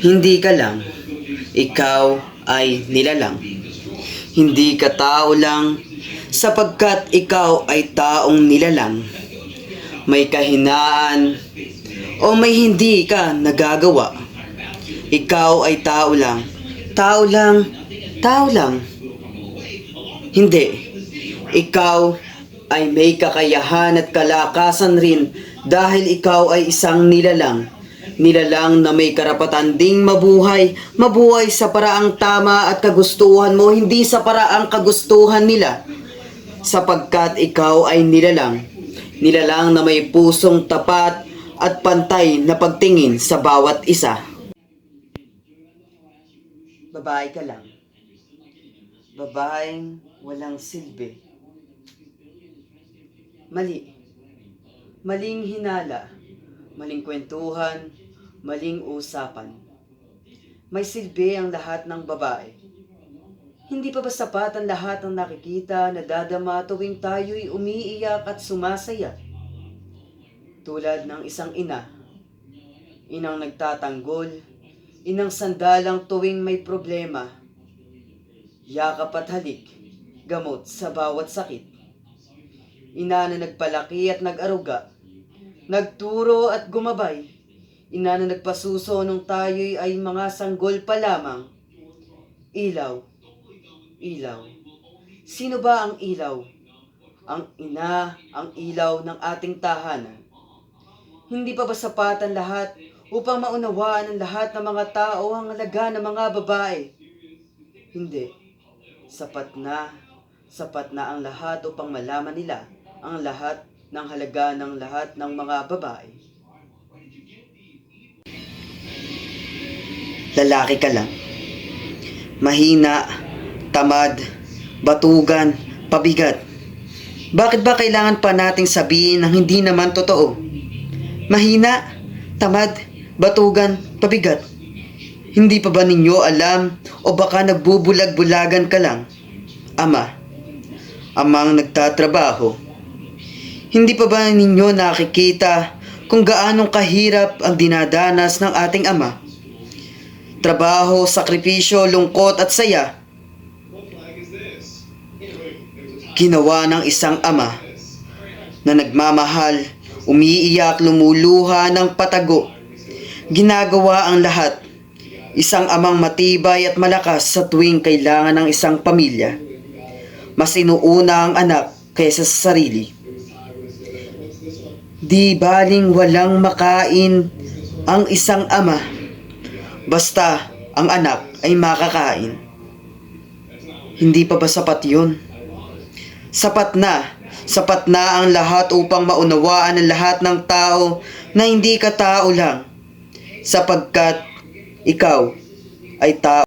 Hindi ka lang, ikaw ay nilalang. Hindi ka tao lang, sapagkat ikaw ay taong nilalang. May kahinaan o may hindi ka nagagawa. Ikaw ay tao lang, tao lang, tao lang. Hindi, ikaw ay may kakayahan at kalakasan rin dahil ikaw ay isang nilalang. Nilalang na may karapatan ding mabuhay sa paraang tama at kagustuhan mo, hindi sa paraang kagustuhan nila. Sapagkat ikaw ay nilalang, nilalang na may pusong tapat at pantay na pagtingin sa bawat isa. Babae ka lang, babaeng walang silbi. Maling hinala, maling kwentuhan, maling usapan. May silbi ang lahat ng babae. Hindi pa ba sapat ang lahat ng nakikita, nadadama tuwing tayo'y umiiyak at sumasaya? Tulad ng isang inang nagtatanggol, inang sandalang tuwing may problema. Yakap at halik, gamot sa bawat sakit. Ina na nagpalaki at nag-aruga, nagturo at gumabay. Ina na nagpasuso nung tayo'y ay mga sanggol pa lamang. Ilaw, ilaw. Sino ba ang ilaw? Ang ina, ang ilaw ng ating tahanan. Hindi pa ba sapat ang lahat upang maunawaan ng lahat ng mga tao ang halaga ng mga babae? Hindi. Sapat na ang lahat upang malaman nila ang lahat ng halaga ng lahat ng mga babae. Lalaki ka lang. Mahina, tamad, batugan, pabigat. Bakit ba kailangan pa nating sabihin ang hindi naman totoo? Mahina, tamad, batugan, pabigat. Hindi pa ba ninyo alam o baka nagbubulag-bulagan ka lang? Amang nagtatrabaho. Hindi pa ba ninyo nakikita kung gaanong kahirap ang dinadanas ng ating ama? Trabaho, sakripisyo, lungkot at saya. Ginawa ng isang ama na nagmamahal, umiiyak, lumuluha ng patago. Ginagawa ang lahat. Isang amang matibay at malakas sa tuwing kailangan ng isang pamilya. Mas inuuna ang anak kaysa sa sarili. Di baling walang makain ang isang ama, basta ang anak ay makakain. Hindi pa ba sapat yun? Sapat na ang lahat upang maunawaan ng lahat ng tao na hindi ka tao lang, sapagkat ikaw ay tao.